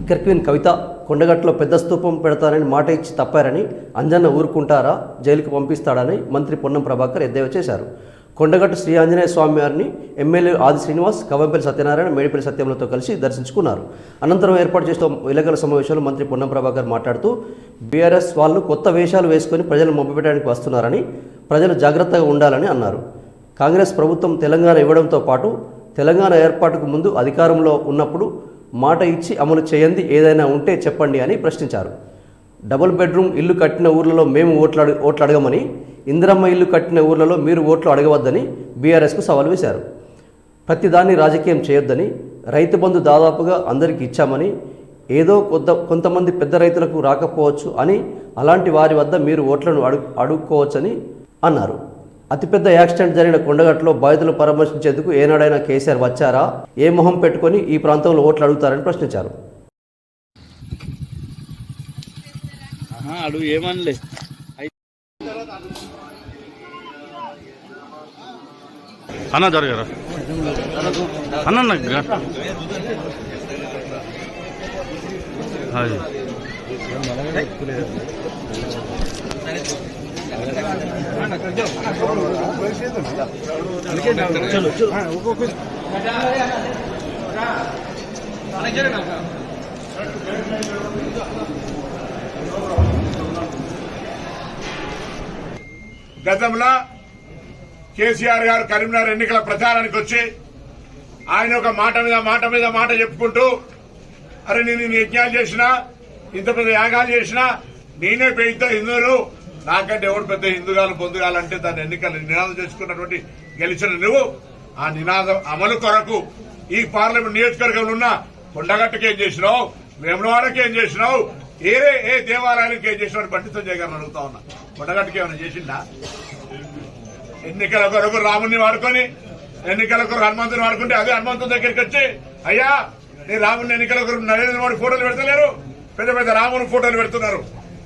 Liquor queen కవిత కొండగట్టులో పెద్ద స్తూపం పెడతానని మాట ఇచ్చి తప్పారని అంజన్న ఊరుకుంటారా, జైలుకు పంపిస్తాడని మంత్రి పొన్నం ప్రభాకర్ ఎద్దేవా చేశారు. కొండగట్టు శ్రీ ఆంజనేయ స్వామి వారిని ఎమ్మెల్యే ఆది శ్రీనివాస్, కవంపల్లి సత్యనారాయణ, మేడిపల్లి సత్యములతో కలిసి దర్శించుకున్నారు. అనంతరం ఏర్పాటు చేసిన విలేకరుల సమావేశంలో మంత్రి పొన్నం ప్రభాకర్ మాట్లాడుతూ బీఆర్ఎస్ వాళ్ళు కొత్త వేషాలు వేసుకొని ప్రజలను మభ్యపెట్టడానికి వస్తున్నారని, ప్రజలు జాగ్రత్తగా ఉండాలని అన్నారు. కాంగ్రెస్ ప్రభుత్వం తెలంగాణ ఇవ్వడంతో పాటు తెలంగాణ ఏర్పాటుకు ముందు అధికారంలో ఉన్నప్పుడు మాట ఇచ్చి అమలు చేయండి ఏదైనా ఉంటే చెప్పండి అని ప్రశ్నించారు. డబుల్ బెడ్రూమ్ ఇల్లు కట్టిన ఊర్లలో మేము ఓట్లు అడగమని, ఇందిరమ్మ ఇల్లు కట్టిన ఊర్లలో మీరు ఓట్లు అడగవద్దని బీఆర్ఎస్కు సవాల్ వేశారు. ప్రతిదాన్ని రాజకీయం చేయొద్దని, రైతు బంధు దాదాపుగా అందరికీ ఇచ్చామని, ఏదో కొంతమంది పెద్ద రైతులకు రాకపోవచ్చు అని, అలాంటి వారి వద్ద మీరు ఓట్లను అడుక్కోవచ్చని అన్నారు. అతిపెద్ద యాక్సిడెంట్ జరిగిన కొండగట్టులో బాధితులను పరామర్శించేందుకు ఏనాడైనా కేసీఆర్ వచ్చారా, ఏ మొహం పెట్టుకొని ఈ ప్రాంతంలో ఓట్లు అడుగుతారని ప్రశ్నించారు. అడుగు ఏమనలే అన్న జరగరా అన్న గతంలో కేసీఆర్ గారు కరీంనగర్ ఎన్నికల ప్రచారానికి వచ్చి ఆయన ఒక మాట చెప్పుకుంటూ, అరే నేను యజ్ఞాలు చేసినా, ఇంత పెద్ద యాగాలు చేసినా, నేనే పెద్ద హిందువులు, నాకంటే ఎవడు పెద్ద హిందుగాలు పొందుగాలంటే దాన్ని ఎన్నికలు నినాదం చేసుకున్నటువంటి గెలిచిన నువ్వు ఆ నినాదం అమలు కొరకు ఈ పార్లమెంట్ నియోజకవర్గంలో ఉన్న కొండగట్టుకు ఏం చేసినావు, వేములవాడకి ఏం చేసినావు, ఏ దేవాలయానికి ఏం చేసినావు బండి సంజయ్ గారిని అడుగుతా ఉన్నా. కొండగట్టుకి ఏమైనా చేసిందా? ఎన్నికల కొరకు రాముని వాడుకొని, ఎన్నికల కొరకు హనుమంతుని వాడుకుంటే అదే హనుమంతుని దగ్గరికి వచ్చి, అయ్యా నీ రాముని ఎన్నికల కొరకు నరేంద్ర మోడీ ఫోటోలు పెడతలేరు, పెద్ద రాముని ఫోటోలు పెడుతున్నారు.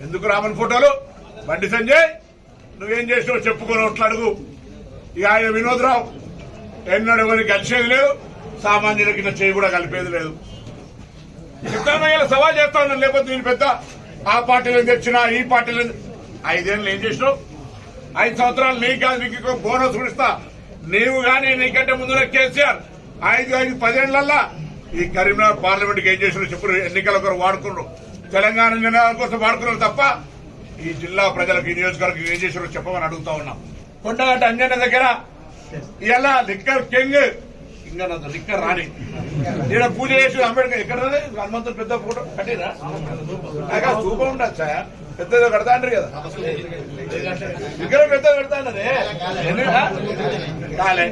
ఎందుకు రాముని ఫోటోలు? బండి సంజయ్ నువ్వేం చేసినావు చెప్పుకొని ఓట్లు అడుగు. ఇక ఆయన వినోద్రావు ఎన్నడూ కొని కలిసేది లేదు, సామాన్యులకి చేయి కూడా కలిపేది లేదు. సిద్ధరామయ్య సవాల్ చేస్తా ఉన్నాను, లేకపోతే నేను పెద్ద ఆ పార్టీలను తెచ్చినా ఈ పార్టీలను 5 ఏళ్ళు ఏం చేసినావు? 5 సంవత్సరాలు నీకు బోనస్ ఇస్తా. నీవు కానీ నీకంటే ముందున్న కేసీఆర్ 10 ఏళ్లల్లా ఈ కరీంనగర్ పార్లమెంట్కి ఏం చేసినావు చెప్పు. ఎన్నికల కొరకు వాడుకున్నారు, తెలంగాణ నినాదాల కోసం వాడుకున్నారు తప్ప ఈ జిల్లా ప్రజలకు ఈ నియోజకవర్గం ఏం చేసినారో చెప్పమని అడుగుతా ఉన్నాం. కొండగట్టు అంజన్న దగ్గర ఇలా లిక్కర్ కింగ్ ఇంకా లిక్కర్ రాని ఇక్కడ పూజ చేసి అంబేద్కర్ ఎక్కడ హనుమంతుడు పెద్ద ఫోటో కట్టిరా స్థూపం ఉండదు సార్, పెద్దగా కడతా అంటారు కదా, ఇక్కడ పెద్దగా కడతా అన్నదే కాలే.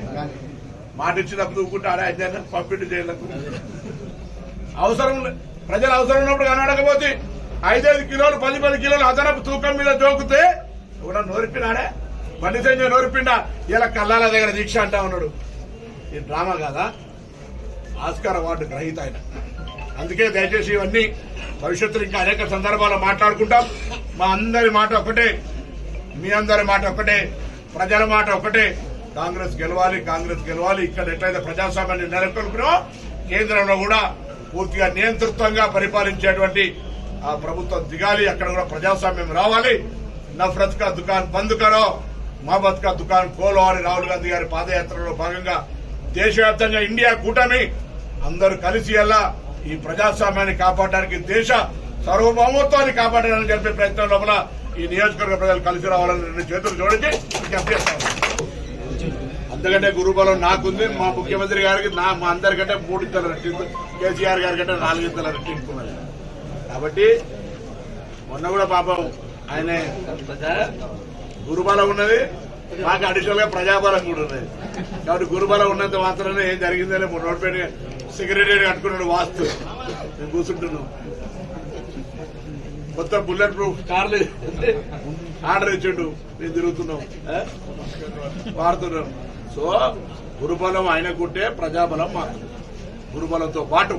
మాట ఇచ్చినప్పుడు ఊకుంటే ఆడే అంజన్న పంపిణీ చేయలేదు. అవసరం ప్రజలు అవసరం ఉన్నప్పుడు కనడకపోతే 5 కిలోలు 10 కిలోలు అదనపు తూకం మీద జోకితే కూడా నోరిపినాడే. బండి సంజయ్ నోరిపిండా ఇలా కల్లాల దగ్గర దీక్ష అంటా ఉన్నాడు. ఈ డ్రామా కాదా? ఆస్కార్ అవార్డు గ్రహీత ఆయన. అందుకే దయచేసి ఇవన్నీ భవిష్యత్తులో ఇంకా అనేక సందర్భాల్లో మాట్లాడుకుంటాం. మా అందరి మాట ఒకటే, మీ అందరి మాట ఒకటే, ప్రజల మాట ఒకటే. కాంగ్రెస్ గెలవాలి. ఇక్కడ ఎట్లయితే ప్రజాస్వామ్యాన్ని నెలకొల్పినో కేంద్రంలో కూడా పూర్తిగా నియంతృత్వంగా పరిపాలించేటువంటి ఆ ప్రభుత్వం దిగాలి. అక్కడ కూడా ప్రజాస్వామ్యం రావాలి. నఫరత్ కా దుకాన్ బంద్ కరో, మహబత్ కా దుకాన్ ఖోలో అని రాహుల్ గాంధీ గారి పాదయాత్రలో భాగంగా దేశవ్యాప్తంగా ఇండియా కూటమి అందరూ కలిసి ఎలా ఈ ప్రజాస్వామ్యాన్ని కాపాడడానికి, దేశ సార్వభౌమత్వాన్ని కాపాడడానికి జరిపే ప్రయత్నం లోపల ఈ నియోజకవర్గ ప్రజలు కలిసి రావాలని 2 చేతులు జోడించి విజ్ఞప్తి చేస్తాం. అంతకంటే గురుబలం నాకుంది, మా ముఖ్యమంత్రి గారికి మా అందరికంటే 3 ఇంతల రెట్టింపు, కేసీఆర్ గారి కంటే 4 ఇంతల రెట్టింపు ఉన్నది. కాబట్టి మొన్న కూడా పాపం ఆయన గురుబలం ఉన్నది, మాకు అడిషనల్ గా ప్రజాబలం కూడా ఉన్నది. కాబట్టి గురుబలం ఉన్నంత మాత్రమే ఏం జరిగిందని రోడ్ పైన సెక్రటరీ కట్టుకున్నాడు వాస్తు. మేము కూర్చుంటున్నాం, కొత్త బుల్లెట్ ప్రూఫ్ కార్లు ఆర్డర్ ఇచ్చిండు, మేము తిరుగుతున్నాం, వాడుతున్నాం. సో గురుబలం ఆయనకుంటే ప్రజాబలం మాకు. గురుబలంతో పాటు